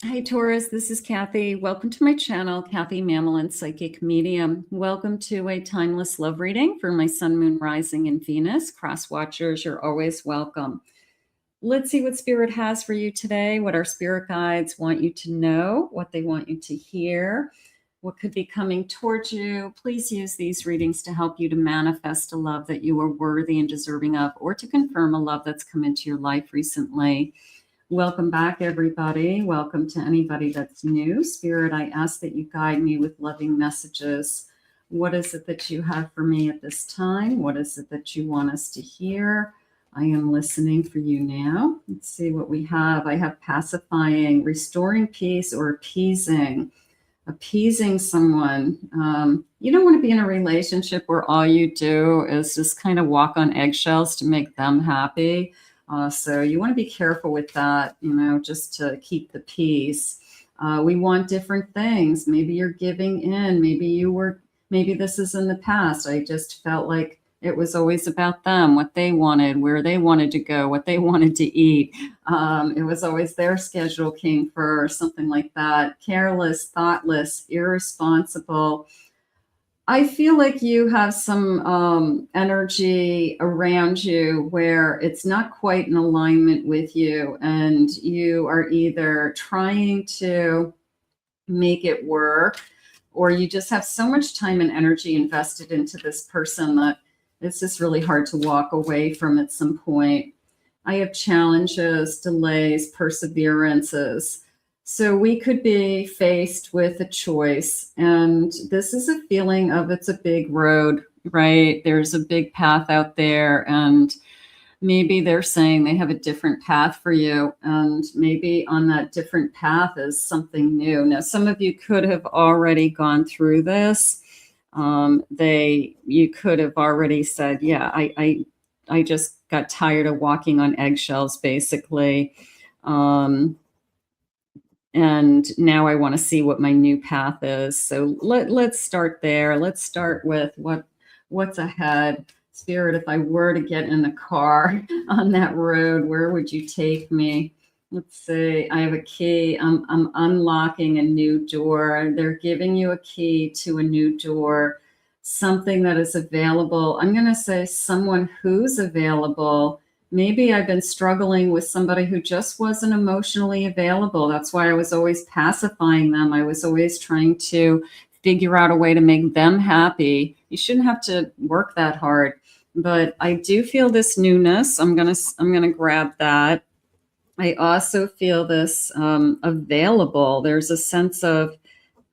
Hi, Taurus. This is Kathy. Welcome to my channel, Kathy Mamolen, Psychic Medium. Welcome to a timeless love reading for my Sun, Moon, Rising, and Venus. Cross watchers, you're always welcome. Let's see what Spirit has for you today, what our spirit guides want you to know, what they want you to hear, what could be coming towards you. Please use these readings to help you to manifest a love that you are worthy and deserving of, or to confirm a love that's come into your life recently. Welcome back, everybody. Welcome to anybody that's new. Spirit, I ask that you guide me with loving messages. What is it that you have for me at this time? What is it that you want us to hear? I am listening for you now. Let's see what we have. I have pacifying, restoring peace, or appeasing. Appeasing someone. You don't want to be in a relationship where all you do is just kind of walk on eggshells to make them happy. So you want to be careful with that, just to keep the peace. We want different things. Maybe you're giving in. Maybe this is in the past. I just felt like it was always about them, what they wanted, where they wanted to go, what they wanted to eat. It was always their schedule came first, something like that. Careless, thoughtless, irresponsible. I feel like you have some energy around you where it's not quite in alignment with you, and you are either trying to make it work, or you just have so much time and energy invested into this person that it's just really hard to walk away from at some point. I have challenges, delays, perseverances. So we could be faced with a choice, and this is a feeling of it's a big road, right? There's a big path out there, and maybe they're saying they have a different path for you, and maybe on that different path is something new. Now, some of you could have already gone through this. You could have already said, yeah, I just got tired of walking on eggshells, basically. And now I want to see what my new path is. So let's start there. Let's start with what's ahead. Spirit, if I were to get in the car on that road, where would you take me? Let's see. I have a key. I'm unlocking a new door. They're giving you a key to a new door, something that is available. I'm going to say someone who's available. Maybe I've been struggling with somebody who just wasn't emotionally available. That's why I was always pacifying them. I was always trying to figure out a way to make them happy. You shouldn't have to work that hard. But I do feel this newness. I'm gonna grab that. I also feel this available. There's a sense of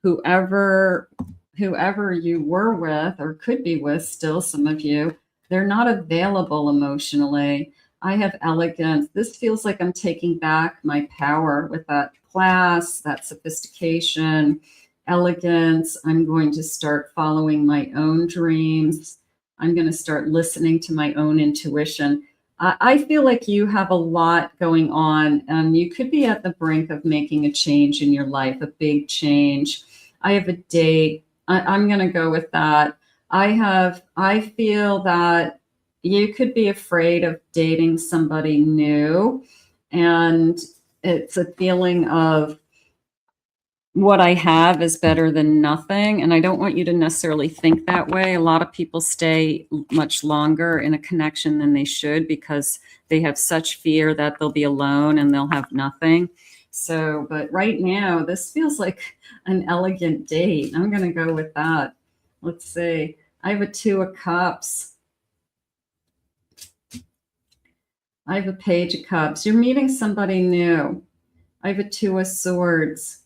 whoever you were with or could be with, still some of you, they're not available emotionally. I have elegance. This feels like I'm taking back my power with that class, that sophistication, elegance. I'm going to start following my own dreams. I'm going to start listening to my own intuition. I feel like you have a lot going on, and you could be at the brink of making a change in your life, a big change. I have a date. I'm going to go with that. I feel that you could be afraid of dating somebody new, and it's a feeling of what I have is better than nothing. And I don't want you to necessarily think that way. A lot of people stay much longer in a connection than they should because they have such fear that they'll be alone and they'll have nothing. So, but right now, this feels like an elegant date. I'm going to go with that. Let's see. I have a 2 of Cups. I have a Page of Cups. You're meeting somebody new. I have a 2 of Swords.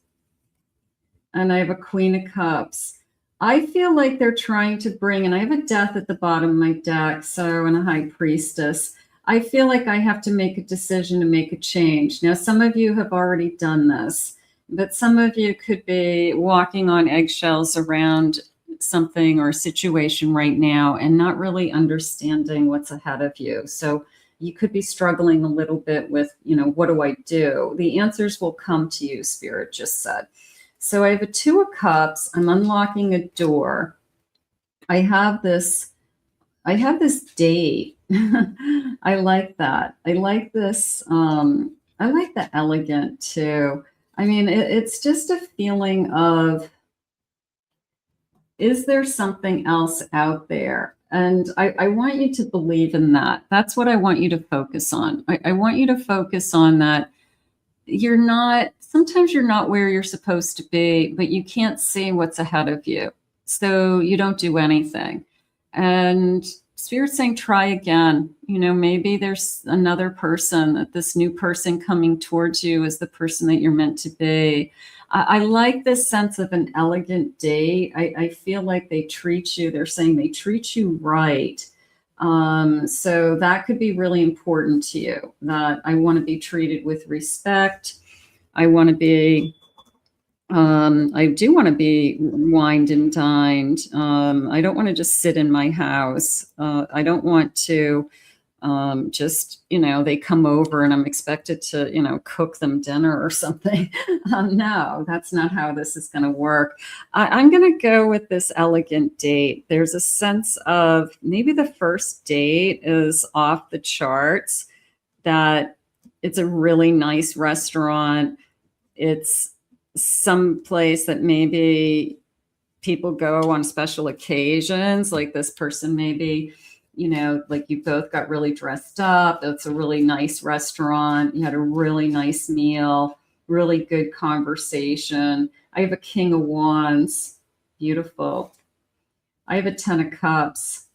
And I have a Queen of Cups. I feel like they're trying to bring, and I have a Death at the bottom of my deck, so, and a High Priestess. I feel like I have to make a decision to make a change. Now, some of you have already done this, but some of you could be walking on eggshells around something or a situation right now and not really understanding what's ahead of you. So you could be struggling a little bit with, what do I do? The answers will come to you, Spirit just said. So I have a 2 of Cups. I'm unlocking a door. I have this date. I like that. I like this. I like the elegant too. I mean, it's just a feeling of, is there something else out there? And I want you to believe in that. That's what I want you to focus on. I want you to focus on that. Sometimes you're not where you're supposed to be, but you can't see what's ahead of you. So you don't do anything. And Spirit's saying, try again. Maybe there's another person, that this new person coming towards you is the person that you're meant to be. I like this sense of an elegant date. I feel like they're saying they treat you right. So that could be really important to you, that I want to be treated with respect. I do want to be wined and dined. I don't want to just sit in my house. I don't want to they come over and I'm expected to, cook them dinner or something. No, that's not how this is going to work. I'm going to go with this elegant date. There's a sense of maybe the first date is off the charts, that it's a really nice restaurant. It's some place that maybe people go on special occasions, like this person maybe, like you both got really dressed up. It's a really nice restaurant. You had a really nice meal, really good conversation. I have a King of Wands. Beautiful. I have a 10 of Cups.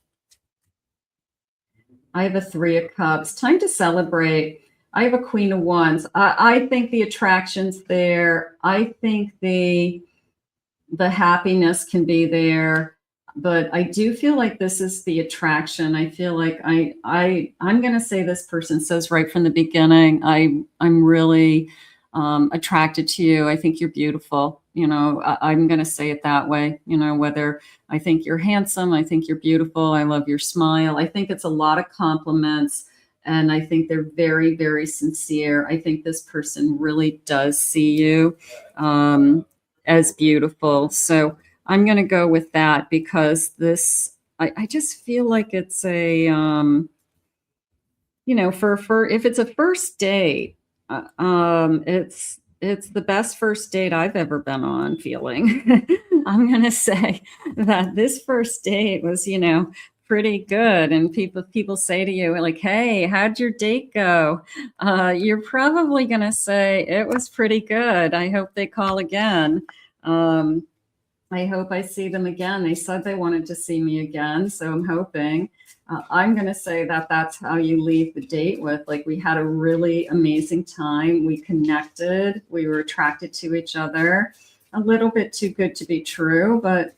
I have a 3 of Cups. Time to celebrate. I have a Queen of Wands. I think the attraction's there. I think the happiness can be there. But I do feel like this is the attraction. I feel like I'm going to say this person says right from the beginning, I'm really attracted to you. I think you're beautiful. I'm going to say it that way. Whether I think you're handsome, I think you're beautiful. I love your smile. I think it's a lot of compliments. And I think they're very, very sincere. I think this person really does see you as beautiful. So I'm going to go with that, because I just feel like it's a, for if it's a first date, it's the best first date I've ever been on feeling. I'm going to say that this first date was, pretty good. And people say to you like, hey, how'd your date go? You're probably going to say it was pretty good. I hope they call again. I hope I see them again. They said they wanted to see me again, so I'm hoping. I'm going to say that that's how you leave the date with, like, we had a really amazing time. We connected. We were attracted to each other. A little bit too good to be true, but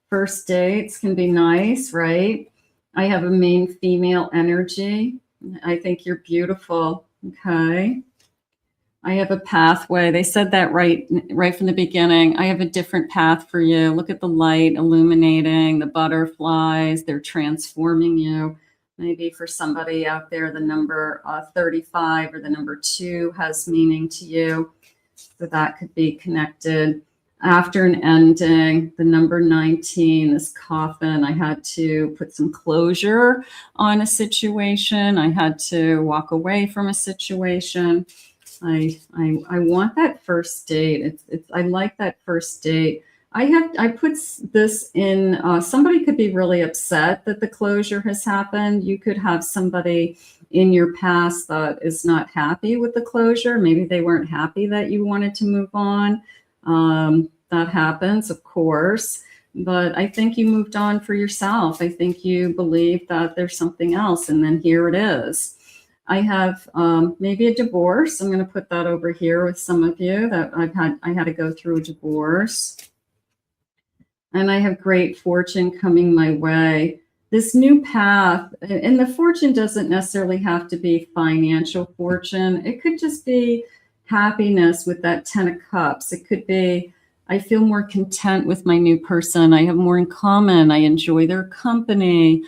first dates can be nice, right? I have a main female energy. I think you're beautiful. Okay. I have a pathway. They said that right from the beginning. I have a different path for you. Look at the light illuminating, the butterflies. They're transforming you. Maybe for somebody out there, the number 35 or the number 2 has meaning to you. So that could be connected. After an ending, the number 19, this coffin, I had to put some closure on a situation. I had to walk away from a situation. I want that first date. I like that first date. I put this in, somebody could be really upset that the closure has happened. You could have somebody in your past that is not happy with the closure. Maybe they weren't happy that you wanted to move on. That happens, of course, but I think you moved on for yourself. I think you believe that there's something else, and then here it is. I have maybe a divorce. I'm going to put that over here with some of you that I had to go through a divorce. And I have great fortune coming my way. This new path, and the fortune doesn't necessarily have to be financial fortune. It could just be happiness with that 10 of Cups. It could be, I feel more content with my new person. I have more in common. I enjoy their company.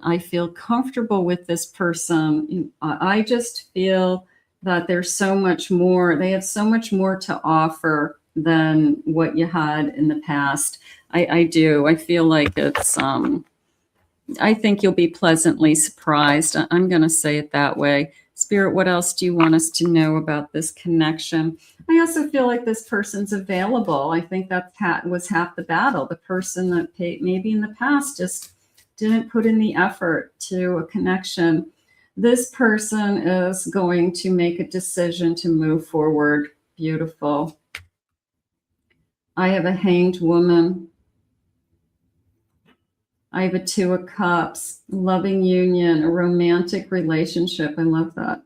I feel comfortable with this person. I just feel that there's so much more. They have so much more to offer than what you had in the past. I do. I feel like it's, I think you'll be pleasantly surprised. I'm going to say it that way. Spirit, what else do you want us to know about this connection? I also feel like this person's available. I think that was half the battle. The person that maybe in the past just didn't put in the effort to a connection. This person is going to make a decision to move forward. Beautiful. I have a Hanged Woman. I have a Two of Cups, loving union, a romantic relationship. I love that.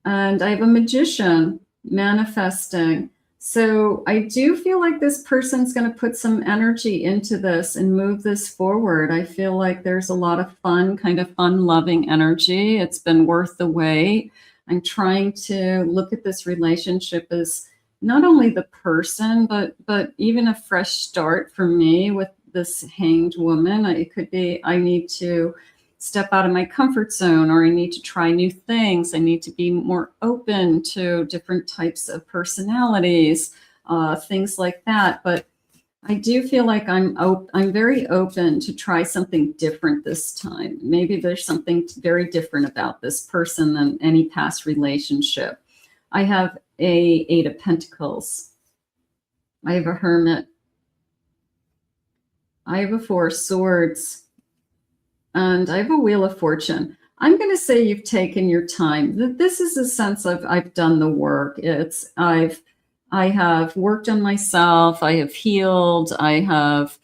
And I have a Magician, manifesting. So I do feel like this person's going to put some energy into this and move this forward. I feel like there's a lot of fun, kind of fun-loving energy. It's been worth the wait. I'm trying to look at this relationship as not only the person, but even a fresh start for me with this Hanged Woman. It could be I need to step out of my comfort zone, or I need to try new things. I need to be more open to different types of personalities, things like that. But I do feel like I'm very open to try something different this time. Maybe there's something very different about this person than any past relationship. I have a Eight of Pentacles. I have a Hermit. I have a Four of Swords. And I have a Wheel of Fortune. I'm going to say you've taken your time. This is a sense of I've done the work. I have worked on myself. I have healed. I have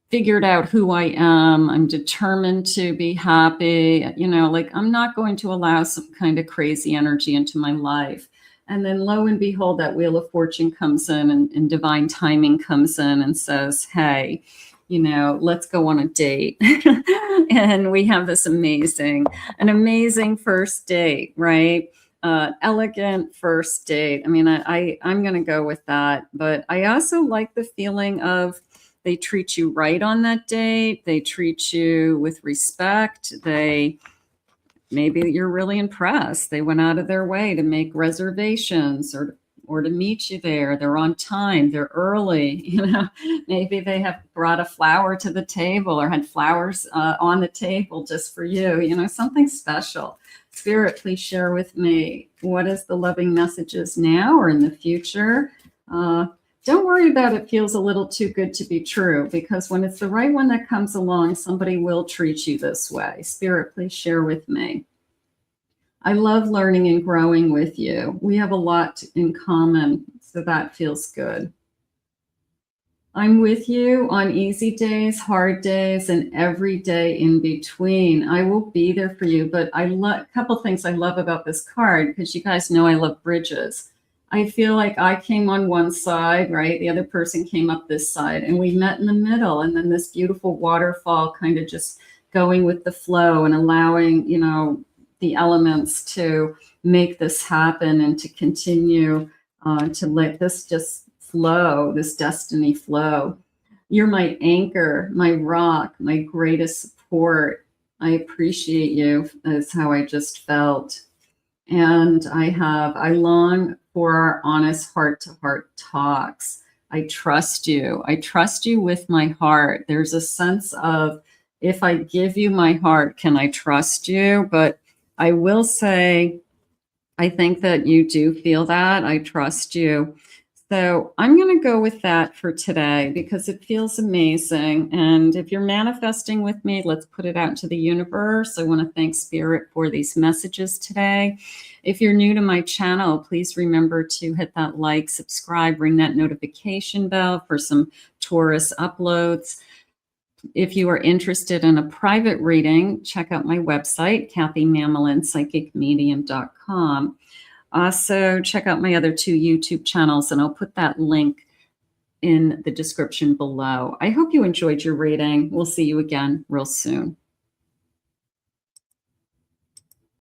figured out who I am. I'm determined to be happy. You know, like I'm not going to allow some kind of crazy energy into my life. And then lo and behold, that Wheel of Fortune comes in, and divine timing comes in and says, hey, you know, let's go on a date. And we have this an amazing first date, right? Elegant first date. I mean, I'm going to go with that. But I also like the feeling of they treat you right on that date. They treat you with respect. Maybe you're really impressed. They went out of their way to make reservations or to meet you there. They're on time. They're early. You know, maybe they have brought a flower to the table or had flowers on the table just for you. You know, something special. Spirit, please share with me. What is the loving messages now or in the future? Don't worry about it feels a little too good to be true, because when it's the right one that comes along, somebody will treat you this way. Spirit, please share with me. I love learning and growing with you. We have a lot in common, so that feels good. I'm with you on easy days, hard days, and every day in between. I will be there for you, but a couple things I love about this card, because you guys know I love bridges. I feel like I came on one side, right? The other person came up this side, and we met in the middle, and then this beautiful waterfall kind of just going with the flow and allowing, you know, the elements to make this happen and to continue to let this just flow, this destiny flow. You're my anchor, my rock, my greatest support. I appreciate you, is how I just felt. And I long for our honest heart-to-heart talks. I trust you. I trust you with my heart. There's a sense of, if I give you my heart, can I trust you? But I will say, I think that you do feel that. I trust you. So I'm going to go with that for today because it feels amazing. And if you're manifesting with me, let's put it out into the universe. I want to thank Spirit for these messages today. If you're new to my channel, please remember to hit that like, subscribe, ring that notification bell for some Taurus uploads. If you are interested in a private reading, check out my website, kathymamolenspsychicmedium.com. Also, check out my other 2 YouTube channels, and I'll put that link in the description below. I hope you enjoyed your reading. We'll see you again real soon.